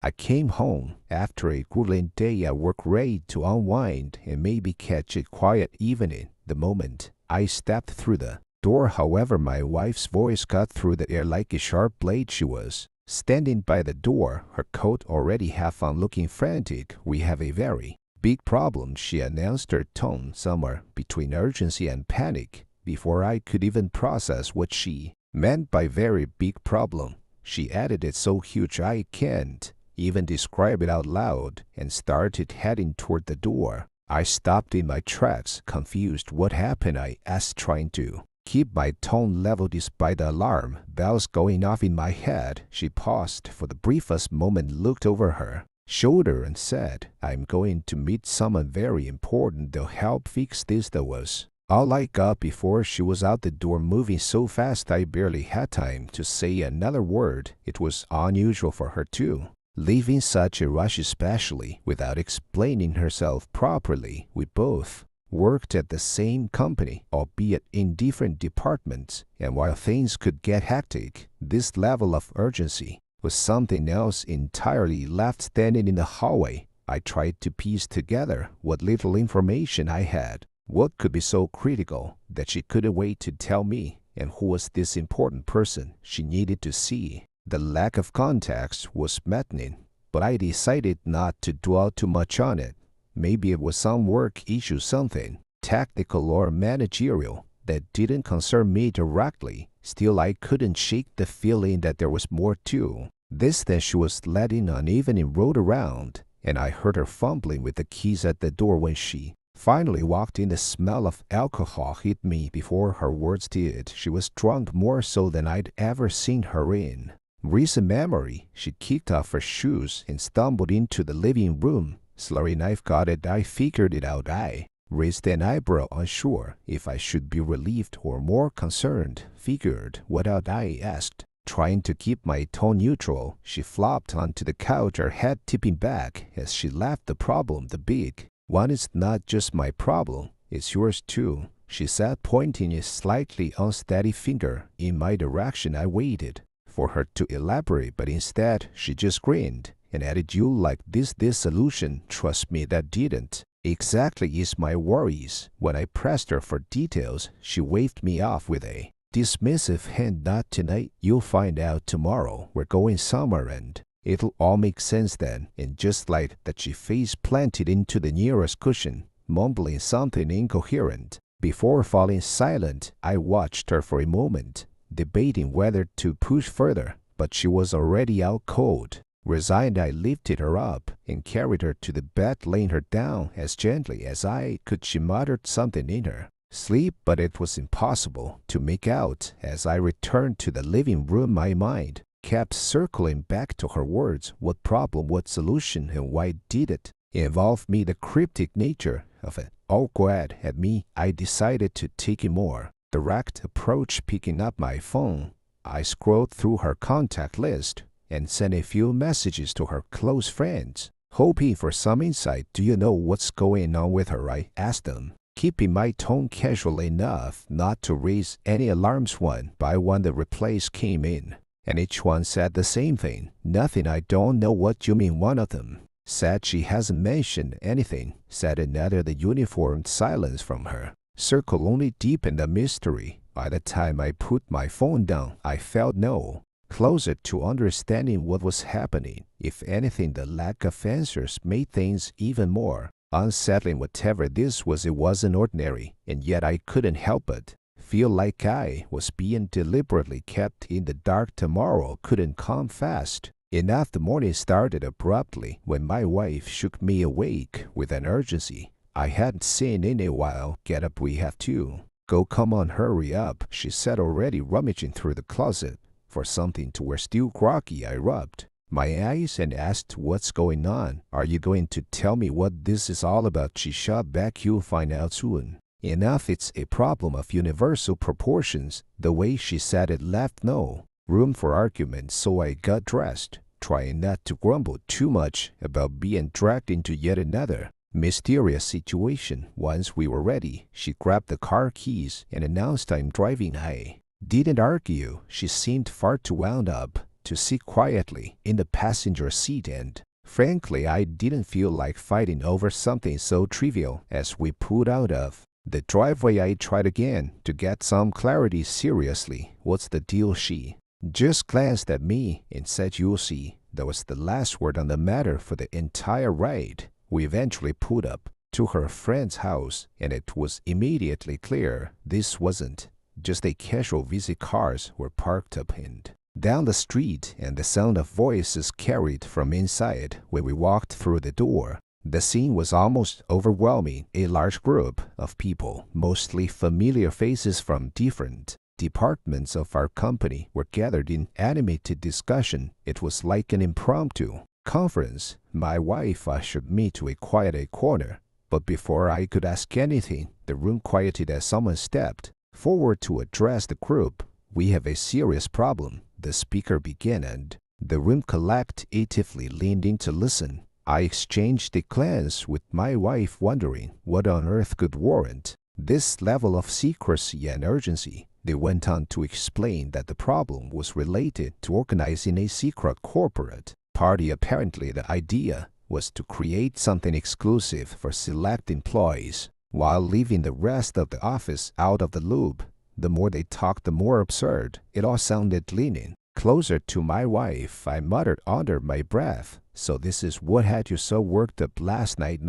I came home after a grueling day at work ready to unwind and maybe catch a quiet evening. The moment I stepped through the door, however, my wife's voice cut through the air like a sharp blade. She was standing by the door, her coat already half on, looking frantic. "We have a very big problem," she announced, her tone somewhere between urgency and panic. Before I could even process what she meant by very big problem, she added it so huge I can't even describe it out loud, and started heading toward the door. I stopped in my tracks, confused. "What happened?" I asked, trying to keep my tone level despite the alarm bells going off in my head. She paused for the briefest moment, looked over her shoulder and said, "I'm going to meet someone very important. They'll help fix this." That was all I got before she was out the door, moving so fast I barely had time to say another word. It was unusual for her to leave in such a rush, especially without explaining herself properly. We both worked at the same company, albeit in different departments, and while things could get hectic, this level of urgency was something else entirely. Left standing in the hallway, I tried to piece together what little information I had. What could be so critical that she couldn't wait to tell me, and who was this important person she needed to see? The lack of context was maddening, but I decided not to dwell too much on it. Maybe it was some work issue, something technical or managerial that didn't concern me directly. Still, I couldn't shake the feeling that there was more to this than she was letting on. Evening rolled around, and I heard her fumbling with the keys at the door. When she finally walked in, the smell of alcohol hit me before her words did. She was drunk, more so than I'd ever seen her in recent memory. She kicked off her shoes and stumbled into the living room, slurring, "I've got it. I figured it out." I raised an eyebrow, unsure if I should be relieved or more concerned. "Figured what out?" I asked, trying to keep my tone neutral. She flopped onto the couch, her head tipping back as she laughed. "The problem, the big one, is not just my problem, it's yours too," she said, pointing a slightly unsteady finger in my direction. I waited for her to elaborate, but instead she just grinned and added, "You like this solution?" "Trust me, that didn't exactly ease my worries." When I pressed her for details, she waved me off with a dismissive hand. "Not tonight. You'll find out tomorrow. We're going somewhere and it'll all make sense then." And just like that, she face planted into the nearest cushion, mumbling something incoherent. Before falling silent, I watched her for a moment, debating whether to push further, but she was already out cold. Resigned, I lifted her up and carried her to the bed, laying her down as gently as I could. She muttered something in her sleep, but it was impossible to make out. As I returned to the living room, my mind kept circling back to her words. What problem, what solution, and why did it involve me? The cryptic nature of it all grabbed at me. I decided to take a more direct approach. Picking up my phone, I scrolled through her contact list and sent a few messages to her close friends, hoping for some insight. "Do you know what's going on with her?" I asked them, keeping my tone casual enough not to raise any alarms. One by one, the replies came in, and each one said the same thing. "Nothing." "I don't know what you mean." One of them said, "She hasn't mentioned anything," said another. The uniformed silence from her circle only deepened the mystery. By the time I put my phone down, I felt no closer to understanding what was happening. If anything, the lack of answers made things even more unsettling. Whatever this was, it wasn't ordinary, and yet I couldn't help but feel like I was being deliberately kept in the dark. Tomorrow couldn't come fast enough. The morning started abruptly when my wife shook me awake with an urgency I hadn't seen in a while. "Get up, we have to go." "Come on, hurry up," she said, already rummaging through the closet for something to wear. Still groggy, I rubbed my eyes and asked, "What's going on? Are you going to tell me what this is all about?" She shot back, "You'll find out soon enough. It's a problem of universal proportions." The way she said it left no room for argument, so I got dressed, trying not to grumble too much about being dragged into yet another mysterious situation. Once we were ready, she grabbed the car keys and announced, "I'm driving." I didn't argue. She seemed far too wound up to sit quietly in the passenger seat, and frankly, I didn't feel like fighting over something so trivial. As we pulled out of the driveway, I tried again to get some clarity. Seriously, what's the deal? She just glanced at me and said, "You'll see." That was the last word on the matter for the entire ride. We eventually pulled up to her friend's house, and it was immediately clear this wasn't just a casual visit. Cars were parked up and down the street, and the sound of voices carried from inside when we walked through the door. The scene was almost overwhelming. A large group of people, mostly familiar faces from different departments of our company, were gathered in animated discussion. It was like an impromptu conference. My wife ushered me to a quiet corner, but before I could ask anything, the room quieted as someone stepped forward to address the group. "We have a serious problem," the speaker began, and the room collectively leaned in to listen. I exchanged a glance with my wife, wondering what on earth could warrant this level of secrecy and urgency. They went on to explain that the problem was related to organizing a secret corporate party. Apparently, the idea was to create something exclusive for select employees, while leaving the rest of the office out of the loop. The more they talked, the more absurd it all sounded. Leaning closer to my wife, I muttered under my breath, "So this is what had you so worked up last night?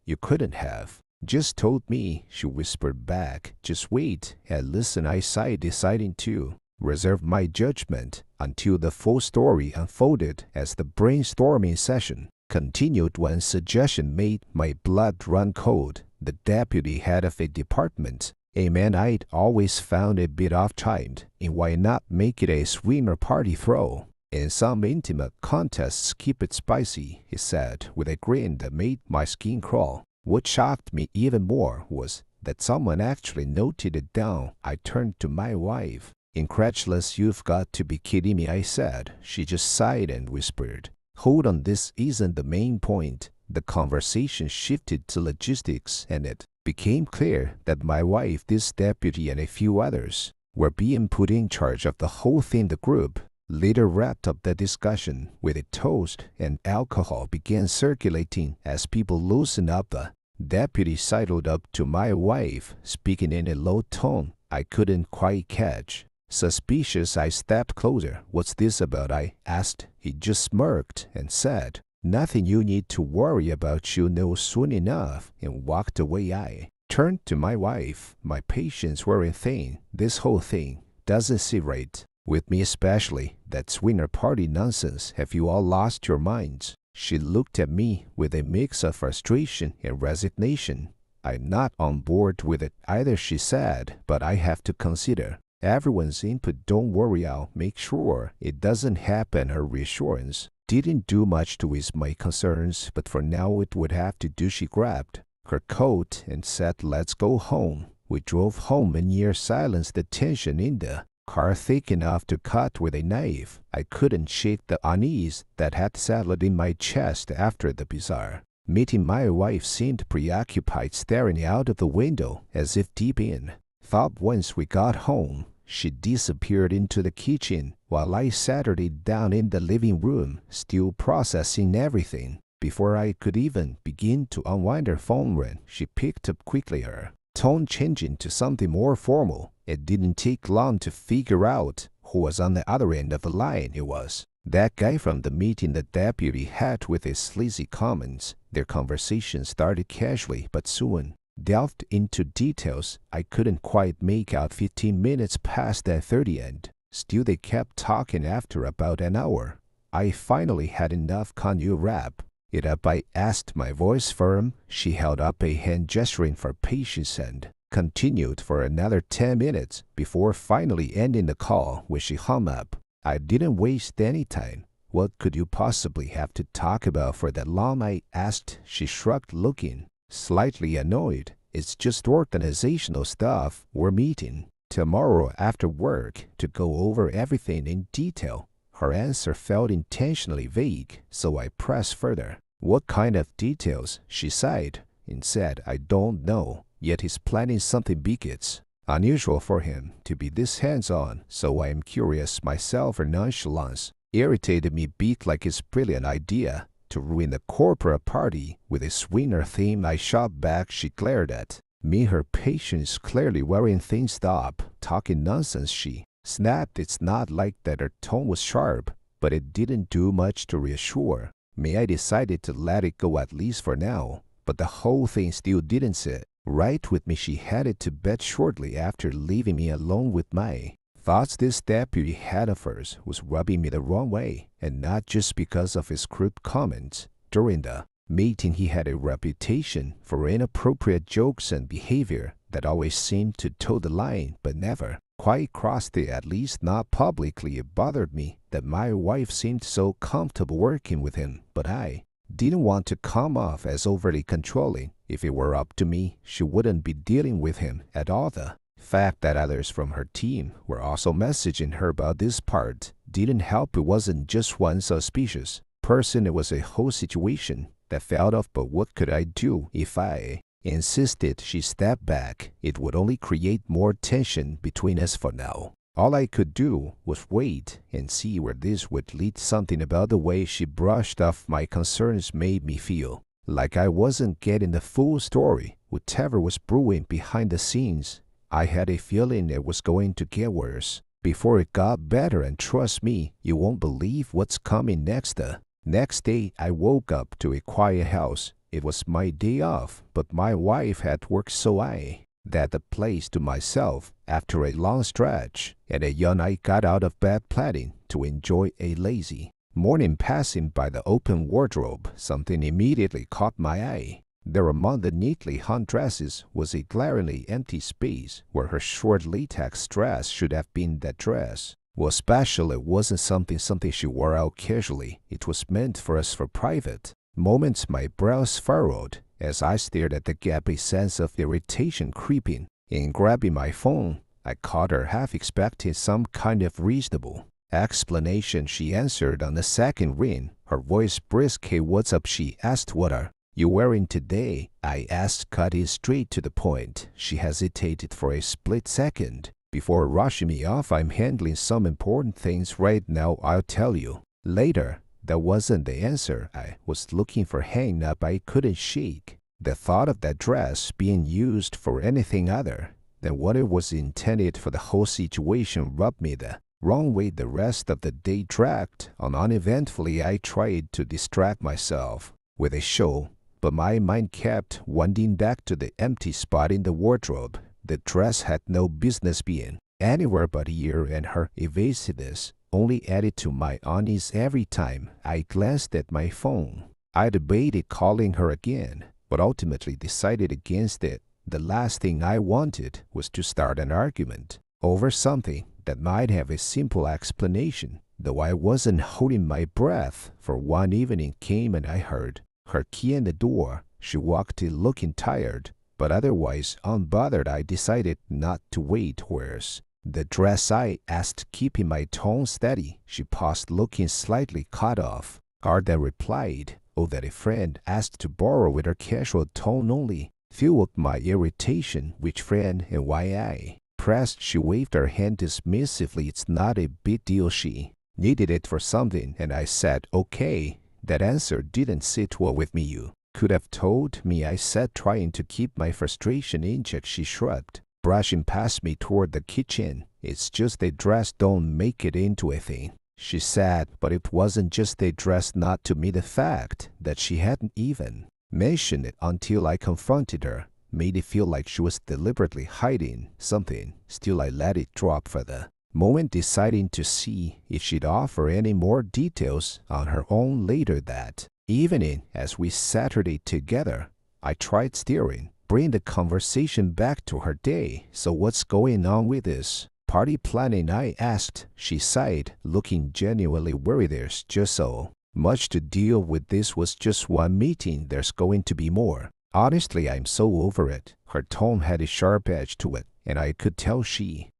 You couldn't have just told me," she whispered back. "Just wait and listen." I sighed, deciding to reserve my judgment until the full story unfolded. As the brainstorming session continued, one suggestion made my blood run cold. The deputy head of a department, a man I'd always found a bit off-timed, and why not make it a swinger party throw? "In some intimate contests, keep it spicy," he said with a grin that made my skin crawl. What shocked me even more was that someone actually noted it down. I turned to my wife. "Incredulous, you've got to be kidding me," I said. She just sighed and whispered, "Hold on, this isn't the main point." The conversation shifted to logistics, and it became clear that my wife, this deputy, and a few others were being put in charge of the whole thing. The group later wrapped up the discussion with a toast, and alcohol began circulating as people loosened up. The deputy sidled up to my wife, speaking in a low tone I couldn't quite catch. Suspicious, I stepped closer. "What's this about?" I asked. He just smirked and said, "Nothing you need to worry about. You'll know soon enough," and walked away. I turned to my wife. My patience wearing thin. "This whole thing doesn't sit right with me, especially that swinger party nonsense. Have you all lost your minds?" She looked at me with a mix of frustration and resignation. "I'm not on board with it either," she said, "but I have to consider everyone's input. Don't worry, I'll make sure it doesn't happen." Her reassurance didn't do much to ease my concerns, but for now it would have to do. She grabbed her coat and said, "Let's go home." We drove home in near silence, the tension in the car thick enough to cut with a knife. I couldn't shake the unease that had settled in my chest after the bizarre meeting. My wife seemed preoccupied, staring out of the window as if deep in thought. Once we got home, she disappeared into the kitchen while I settled down in the living room, still processing everything. Before I could even begin to unwind, her phone rang. She picked up quickly, her tone changing to something more formal. It didn't take long to figure out who was on the other end of the line. It was that guy from the meeting the deputy had with his sleazy comments. Their conversation started casually, but soon delved into details I couldn't quite make out. 15 minutes past that 30, and still they kept talking. After about an hour, I finally had enough. "Can you wrap it up?" I asked, my voice firm. She held up a hand, gesturing for patience, and continued for another 10 minutes before finally ending the call. When she hung up, I didn't waste any time. "What could you possibly have to talk about for that long?" I asked. She shrugged, looking slightly annoyed. "It's just organizational stuff. We're meeting tomorrow after work to go over everything in detail." Her answer felt intentionally vague, so I pressed further. "What kind of details?" She sighed and said, "I don't know. Yet he's planning something big. It's unusual for him to be this hands-on, so I am curious myself." Her nonchalance irritated me beat like his brilliant idea to ruin the corporate party with a swinger theme. I shot back. She glared at me, her patience clearly wearing things. Stop talking nonsense, she snapped. It's not like that. Her tone was sharp, but it didn't do much to reassure me. I decided to let it go, at least for now, but the whole thing still didn't sit right with me. She headed to bed shortly after, leaving me alone with my thoughts. This deputy head of hers was rubbing me the wrong way, and not just because of his crude comments. During the meeting, he had a reputation for inappropriate jokes and behavior that always seemed to toe the line but never quite crossed it, at least not publicly. It bothered me that my wife seemed so comfortable working with him, but I didn't want to come off as overly controlling. If it were up to me, she wouldn't be dealing with him at all. The fact that others from her team were also messaging her about this part didn't help. It wasn't just one suspicious person, it was a whole situation that felt off. But what could I do? If I insisted she step back, it would only create more tension between us. For now, all I could do was wait and see where this would lead. Something about the way she brushed off my concerns made me feel like I wasn't getting the full story. Whatever was brewing behind the scenes, I had a feeling it was going to get worse before it got better. And trust me, you won't believe what's coming next. The next day, I woke up to a quiet house. It was my day off, but my wife had work, so I had the place to myself. After a long stretch and a yawn, I got out of bed planning to enjoy a lazy morning. Passing by the open wardrobe, something immediately caught my eye. There among the neatly hung dresses was a glaringly empty space where her short latex dress should have been. That dress was special. It wasn't something she wore out casually. It was meant for us for private moments. My brows furrowed as I stared at the gap, a sense of irritation creeping in. Grabbing my phone, I caught her, half expecting some kind of reasonable explanation. She answered on the second ring, her voice brisk. Hey, what's up? She asked. What are you wearing today? I asked, cutting straight to the point. She hesitated for a split second before rushing me off. I'm handling some important things right now. I'll tell you later. That wasn't the answer I was looking for. Hanging up, I couldn't shake the thought of that dress being used for anything other than what it was intended for. The whole situation rubbed me the wrong way. The rest of the day dragged on uneventfully. I tried to distract myself with a show, but my mind kept wandering back to the empty spot in the wardrobe. The dress had no business being anywhere but here, and her evasiveness only added to my unease. Every time I glanced at my phone, I debated calling her again, but ultimately decided against it. The last thing I wanted was to start an argument over something that might have a simple explanation. Though I wasn't holding my breath, for one evening came and I heard her key in the door. She walked in looking tired, but otherwise unbothered. I decided not to wait. Where's the dress? I asked, keeping my tone steady. She paused, looking slightly cut off. Arda replied, oh, that a friend asked to borrow. With her casual tone only fueled my irritation. Which friend and why? I pressed. She waved her hand dismissively. It's not a big deal. She needed it for something, and I said, okay. That answer didn't sit well with me. You could have told me, I said, trying to keep my frustration in check. She shrugged, brushing past me toward the kitchen. It's just a dress, don't make it into a thing, she said. But it wasn't just a dress. Not to me. The fact that she hadn't even mentioned it until I confronted her made it feel like she was deliberately hiding something. Still, I let it drop for the moment, deciding to see if she'd offer any more details on her own later. That evening, as we Saturday together, I tried steering, bring the conversation back to her day. So what's going on with this party planning? I asked. She sighed, looking genuinely worried. There's just so much to deal with. This was just one meeting. There's going to be more. Honestly, I'm so over it. Her tone had a sharp edge to it, and I could tell she